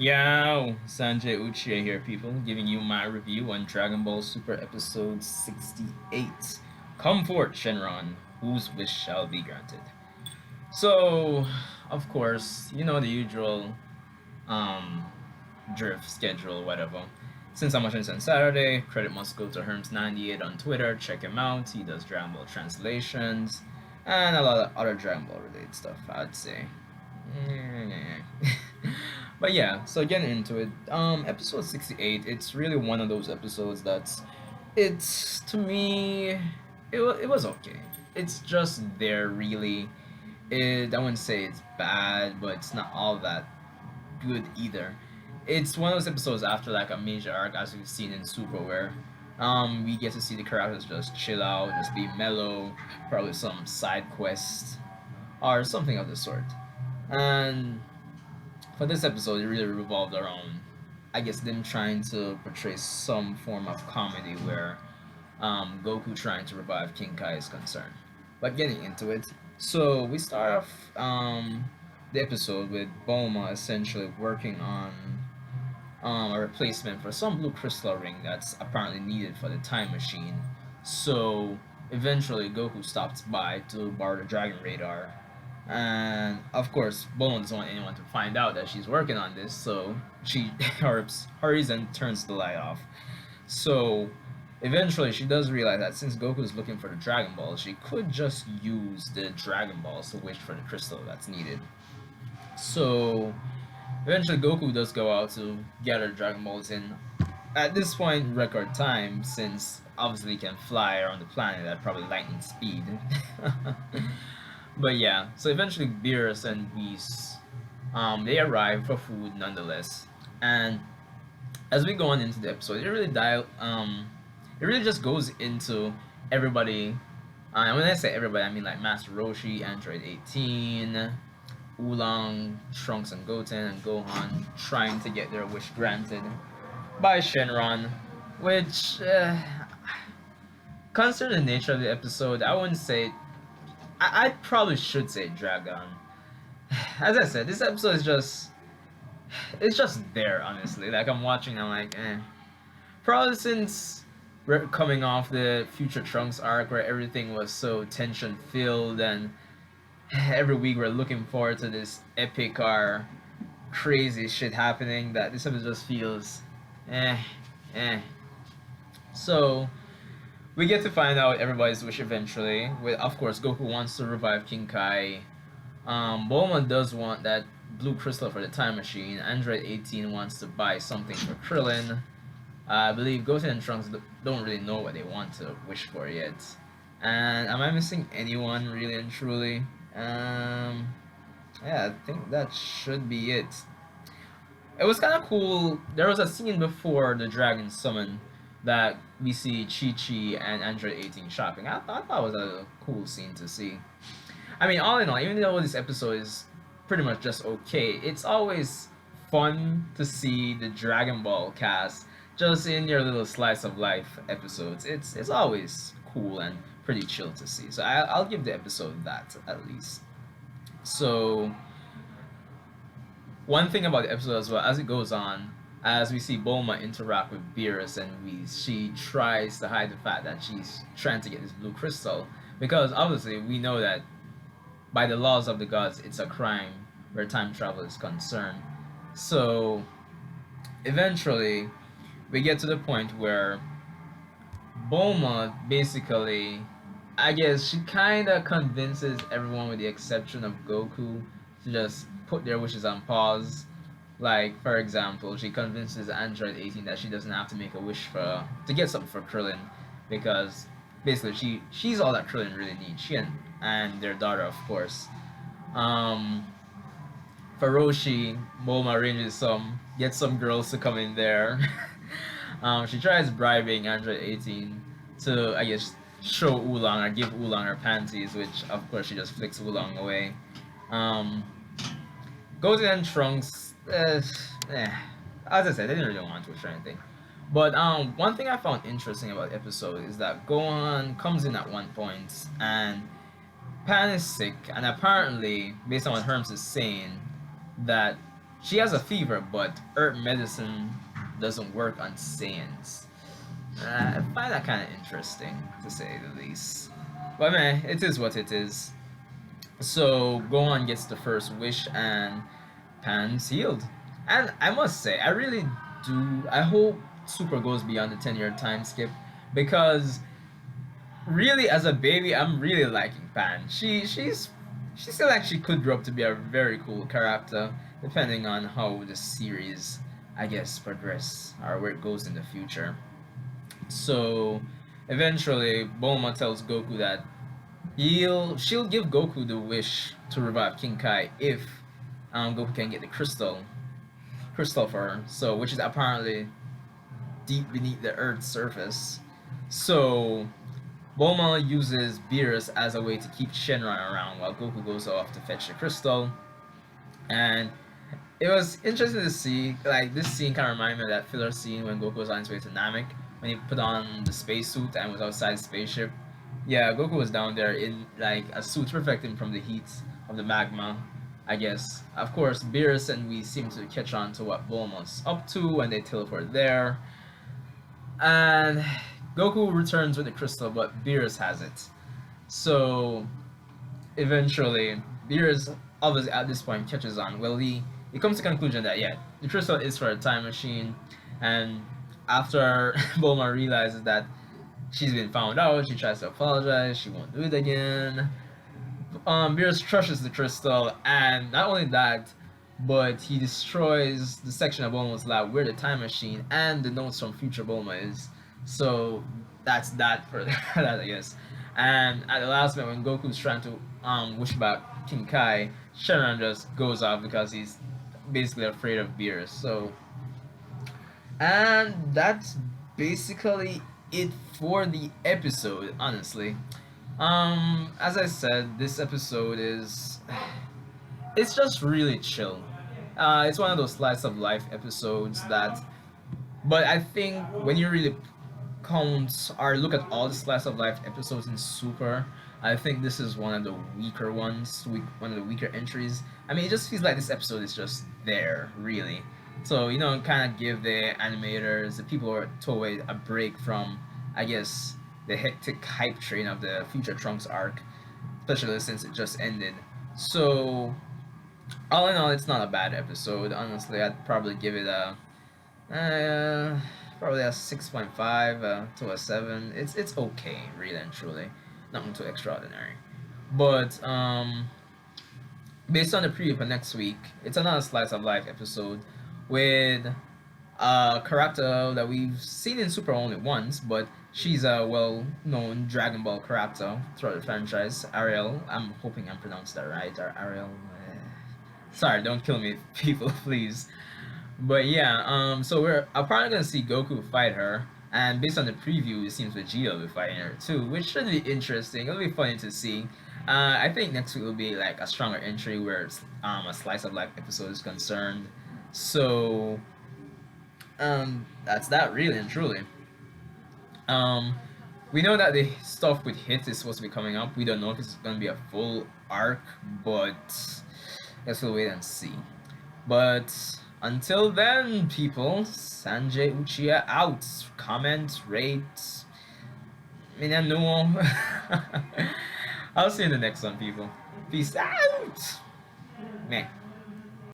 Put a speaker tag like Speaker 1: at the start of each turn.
Speaker 1: Yo, Sanjay Uchiha here, people, giving you my review on Dragon Ball Super Episode 68. Come forth, Shenron, whose wish shall be granted. So, of course, you know the usual um, drift schedule, whatever. Since I'm watching this on Saturday, credit must go to Herms98 on Twitter. Check him out. He does Dragon Ball translations and a lot of other Dragon Ball related stuff, I'd say. But yeah, so getting into it, episode 68, it's really one of those episodes that's, it's, to me, it was okay. It's just there, really. I wouldn't say it's bad, but it's not all that good either. It's one of those episodes after like a major arc, as we've seen in Super, where we get to see the characters just chill out, just be mellow, probably some side quest or something of the sort. And for this episode, it really revolved around, I guess, them trying to portray some form of comedy where Goku trying to revive King Kai is concerned. But getting into it, so we start off the episode with Bulma essentially working on a replacement for some blue crystal ring that's apparently needed for the time machine. So eventually, Goku stops by to borrow the Dragon Radar, and of course, Bulma doesn't want anyone to find out that she's working on this, so she hurries and turns the light off. So eventually, she does realize that since Goku is looking for the Dragon Ball, she could just use the Dragon Balls to wish for the crystal that's needed. So eventually, Goku does go out to gather Dragon Balls in, at this point, record time, since obviously he can fly around the planet at probably lightning speed. But yeah, so eventually Beerus and Whis, they arrive for food nonetheless. And as we go on into the episode, it really just goes into everybody. And when I say everybody, I mean like Master Roshi, Android 18, Oolong, Trunks and Goten and Gohan trying to get their wish granted by Shenron, which, considering the nature of the episode, I wouldn't say. I probably should say Dragon. As I said, this episode is just. It's just there, honestly. Like, I'm watching, I'm like, eh. Probably since we're coming off the Future Trunks arc where everything was so tension filled and every week we're looking forward to this epic or crazy shit happening, that this episode just feels eh, eh. So we get to find out everybody's wish eventually. With, of course, Goku wants to revive King Kai. Bulma does want that blue crystal for the time machine. Android 18 wants to buy something for Krillin. I believe Goten and Trunks don't really know what they want to wish for yet. And am I missing anyone really and truly? Yeah, I think that should be it. It was kind of cool. There was a scene before the dragon summon that we see Chi Chi and Android 18 shopping. I thought it was a cool scene to see. I mean, all in all, even though this episode is pretty much just okay, it's always fun to see the Dragon Ball cast just in your little slice of life episodes. It's always cool and pretty chill to see. So I'll give the episode that at least. So one thing about the episode as well, as it goes on, as we see Bulma interact with Beerus and she tries to hide the fact that she's trying to get this blue crystal, because obviously we know that by the laws of the gods, it's a crime where time travel is concerned. So eventually, we get to the point where Bulma basically, I guess she kind of convinces everyone with the exception of Goku to just put their wishes on pause. Like, for example, she convinces Android 18 that she doesn't have to make a wish to get something for Krillin, because basically she's all that Krillin really needs. She and their daughter, of course. For Roshi, Bulma arranges gets some girls to come in there. She tries bribing Android 18 to, I guess, show Oolong or give Oolong her panties, which of course she just flicks Oolong away. Goten and Trunks, as I said, they didn't really want to or anything. But one thing I found interesting about the episode is that Gohan comes in at one point and Pan is sick, and apparently, based on what Herms is saying, that She has a fever, but herb medicine doesn't work on Saiyans. I find that kind of interesting, to say the least. But man, it is what it is. So Gohan gets the first wish, and Pan's healed. And I must say, I really do. I hope Super goes beyond the 10-year time skip, because really, as a baby, I'm really liking Pan. She still actually could grow up to be a very cool character, depending on how the series, I guess, progress or where it goes in the future. So eventually, Bulma tells Goku that she'll give Goku the wish to revive King Kai if Goku can get the crystal for her. So which is apparently deep beneath the Earth's surface. So Bulma uses Beerus as a way to keep Shenron around while Goku goes off to fetch the crystal. And it was interesting to see, like, this scene kind of reminded me of that filler scene when Goku was on his way to Namek, when he put on the spacesuit and was outside the spaceship. Yeah, Goku was down there in, like, a suit protecting from the heat of the magma, I guess. Of course, Beerus and we seem to catch on to what Bulma's up to when they teleport there. And Goku returns with the crystal, but Beerus has it. So eventually, Beerus obviously at this point catches on. Well, he comes to the conclusion that yeah, the crystal is for a time machine, and after Bulma realizes that she's been found out, she tries to apologize. She won't do it again. Beerus crushes the crystal, and not only that, but he destroys the section of Bulma's lab where the time machine and the notes from future Bulma is. So that's that for that, I guess. And at the last minute, when Goku's trying to wish back King Kai, Shenron just goes off because he's basically afraid of Beerus. So, and that's basically it for the episode, honestly. As I said, this episode is it's just really chill. It's one of those slice of life episodes that, but I think when you really count or look at all the slice of life episodes in Super, I think this is one of the weaker ones, one of the weaker entries. I mean, it just feels like this episode is just there, really. So, kind of give the animators, the people who are Toei, a break from, I guess, the hectic hype train of the Future Trunks arc, especially since it just ended. So, all in all, it's not a bad episode. Honestly, I'd probably give it uh, probably a 6.5 to a 7. It's okay, really and truly. Nothing too extraordinary. But based on the preview for next week, it's another slice of life episode with a character that we've seen in Super only once, but she's a well-known Dragon Ball character throughout the franchise. Ariel, I'm hoping I'm pronounced that right, or Ariel. Sorry, don't kill me, people, please. But yeah, so we're probably gonna see Goku fight her, and based on the preview, it seems Vegeta will be fighting her too, which should be interesting. It'll be funny to see. I think next week will be like a stronger entry where it's, a slice of life episode is concerned. So that's that really and truly. Um, we know that the stuff with Hit is supposed to be coming up. We don't know if it's gonna be a full arc, but guess we'll wait and see. But until then, people, Sanjay Uchiha out. Comment, rate, Minanuo. I'll see you in the next one, people. Peace out. Meh.